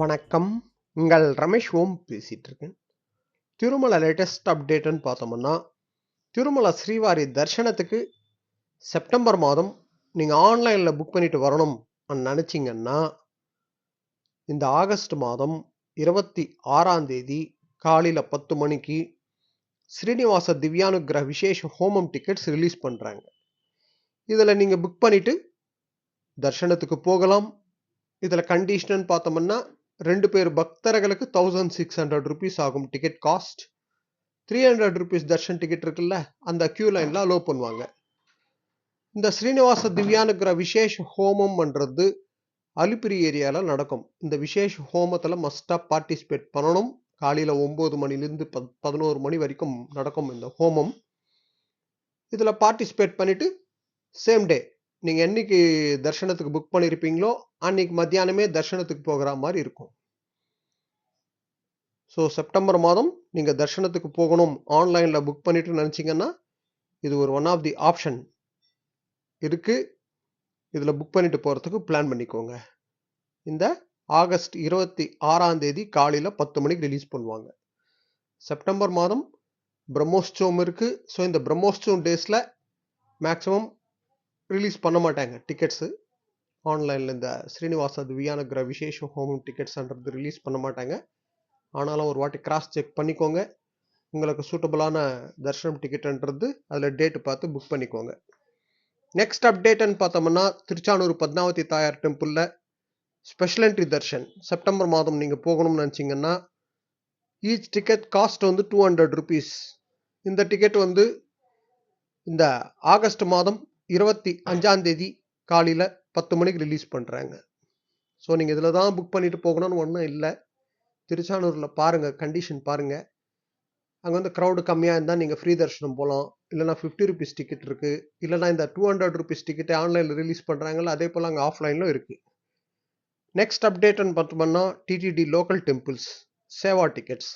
வணக்கம். உங்கள் ரமேஷ் ஓம் பேசிட்டு இருக்கேன். திருமலை லேட்டஸ்ட் அப்டேட்னு பார்த்தோம்னா, திருமலை ஸ்ரீவாரி தரிசனத்துக்கு செப்டம்பர் மாதம் நீங்க ஆன்லைன்ல புக் பண்ணிட்டு வரணும் நினைச்சீங்கன்னா, இந்த ஆகஸ்ட் மாதம் 26ஆம் தேதி காலையில 10 மணிக்கு ஸ்ரீனிவாச திவ்யானுகிரக விசேஷ ஹோமம் டிக்கெட்ஸ் ரிலீஸ் பண்றாங்க. இதுல நீங்க புக் பண்ணிட்டு தரிசனத்துக்கு போகலாம். இதுல கண்டிஷன் பார்த்தோம்னா 2 பேர் பக்தர்களுக்கு 1600 rupees ஆகும் ticket cost. 300 rupees Darshan ticket இருக்குல்ல, அந்த கியூ லைன்ல அலோ பண்ணுவாங்க. இந்த ஸ்ரீனிவாச திவ்யானுகிரக விசேஷ ஹோமம் பண்றது அலிப்பிரி ஏரியால நடக்கும். இந்த விசேஷ ஹோமத்துல மஸ்டா பார்ட்டிசிபேட் பண்ணணும். காலையில 9 மணிலிருந்து 11 மணி வரைக்கும் நடக்கும் இந்த ஹோமம். இதுல பார்ட்டிசிபேட் பண்ணிட்டு சேம் டே நீங்க என்னைக்கு தர்ஷனத்துக்கு புக் பண்ணிருப்பீங்களோ அன்னைக்கு மத்தியானமே தர்ஷனத்துக்கு போகிற மாதிரி இருக்கும். ஸோ செப்டம்பர் மாதம் நீங்கள் தர்ஷனத்துக்கு போகணும் ஆன்லைனில் புக் பண்ணிட்டு நினச்சிங்கன்னா இது ஒரு ஒன் ஆஃப் தி ஆப்ஷன் இருக்குது. இதில் புக் பண்ணிட்டு போகிறதுக்கு பிளான் பண்ணிக்கோங்க. இந்த ஆகஸ்ட் 26ஆம் தேதி காலையில் 10 மணிக்கு ரிலீஸ் பண்ணுவாங்க. செப்டம்பர் மாதம் பிரம்மோற்சவம் இருக்குது. ஸோ இந்த பிரம்மோற்சவம் டேஸில் மேக்ஸிமம் ரிலீஸ் பண்ண மாட்டாங்க டிக்கெட்ஸு. ஆன்லைனில் இந்த ஸ்ரீனிவாச திவ்யானுகிரக விசேஷ ஹோமம் டிக்கெட்ஸ்ன்றது ரிலீஸ் பண்ண மாட்டாங்க. ஆனாலும் ஒரு வாட்டி கிராஸ் செக் பண்ணிக்கோங்க. உங்களுக்கு சூட்டபிளான தர்ஷனம் டிக்கெட்ன்றது அதில் டேட்டு பார்த்து புக் பண்ணிக்கோங்க. நெக்ஸ்ட் அப்டேட்னு பார்த்தோம்னா, திருச்சானூர் பத்மாவதி தாயார் டெம்பிளில் ஸ்பெஷல் என்ட்ரி தர்ஷன் செப்டம்பர் மாதம் நீங்கள் போகணும்னு நினச்சிங்கன்னா ஈச் டிக்கெட் காஸ்ட் வந்து 200 rupees. இந்த டிக்கெட் வந்து இந்த ஆகஸ்ட் மாதம் 25ஆம் தேதி காலையில் 10 மணிக்கு ரிலீஸ் பண்ணுறாங்க. ஸோ நீங்கள் இதில் தான் புக் பண்ணிட்டு போகணும்னு ஒன்றும் இல்லை. திருச்சானூரில் பாருங்கள், கண்டிஷன் பாருங்கள். அங்கே வந்து க்ரௌடு கம்மியாக இருந்தால் நீங்கள் ஃப்ரீ தர்ஷனம் போகலாம். இல்லைனா 50 rupees டிக்கெட் இருக்குது. இல்லைனா இந்த 200 rupees டிக்கெட்டை ஆன்லைனில் ரிலீஸ் பண்ணுறாங்கல்ல, அதே போல் அங்கே ஆஃப்லைனிலும் இருக்குது. நெக்ஸ்ட் அப்டேட்னு பார்த்தோம்னா, TTD local temples seva tickets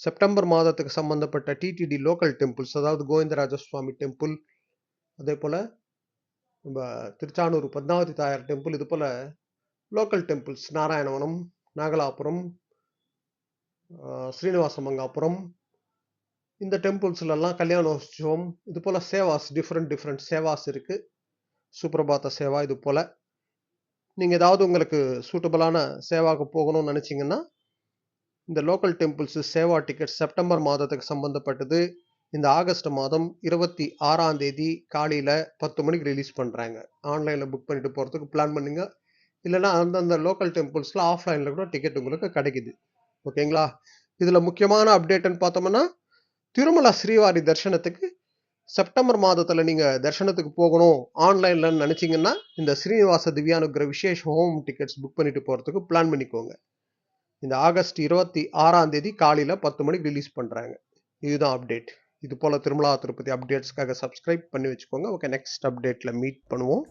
September மாதத்துக்கு சம்பந்தப்பட்ட டிடிடி லோக்கல் டெம்பிள்ஸ், அதாவது கோவிந்தராஜ சுவாமி டெம்பிள், அதே போல் நம்ம திருச்சானூர் பத்மாவதி தாயார் டெம்பிள், இது போல் லோக்கல் டெம்பிள்ஸ் நாராயணவனம், நாகலாபுரம், ஸ்ரீனிவாசமங்காபுரம், இந்த டெம்பிள்ஸ்லாம் கல்யாணோற்சவம், இது போல் சேவாஸ் டிஃப்ரெண்ட் சேவாஸ் இருக்குது. சுப்ரபாத சேவா, இது போல் நீங்கள் ஏதாவது உங்களுக்கு சூட்டபிளான சேவாவுக்கு போகணும்னு நினச்சிங்கன்னா இந்த local temples Seva ticket September மாதத்துக்கு சம்மந்தப்பட்டது இந்த ஆகஸ்ட் மாதம் 26ஆம் தேதி காலையில் 10 மணிக்கு ரிலீஸ் பண்ணுறாங்க. ஆன்லைனில் புக் பண்ணிட்டு போகிறதுக்கு பிளான் பண்ணுங்க. இல்லைனா அந்தந்த லோக்கல் டெம்பிள்ஸில் ஆஃப்லைனில் கூட டிக்கெட் உங்களுக்கு கிடைக்குது. ஓகேங்களா? இதில் முக்கியமான அப்டேட்னு பார்த்தோம்னா, திருமலை ஸ்ரீவாரி தர்ஷனத்துக்கு செப்டம்பர் மாதத்தில் நீங்கள் தர்ஷனத்துக்கு போகணும் ஆன்லைனில் நினச்சிங்கன்னா இந்த ஸ்ரீனிவாச திவ்யானுகிரக விசேஷ ஹோம் டிக்கெட்ஸ் புக் பண்ணிட்டு போகிறதுக்கு பிளான் பண்ணிக்கோங்க. இந்த ஆகஸ்ட் 26ஆம் தேதி காலையில் 10 மணிக்கு ரிலீஸ் பண்ணுறாங்க. இதுதான் அப்டேட். இது போல் திருமலா திருப்பதி அப்டேட்ஸ்க்காக சப்ஸ்கிரைப் பண்ணி வச்சுக்கோங்க. ஓகே, நெக்ஸ்ட் அப்டேட்டில் மீட் பண்ணுவோம்.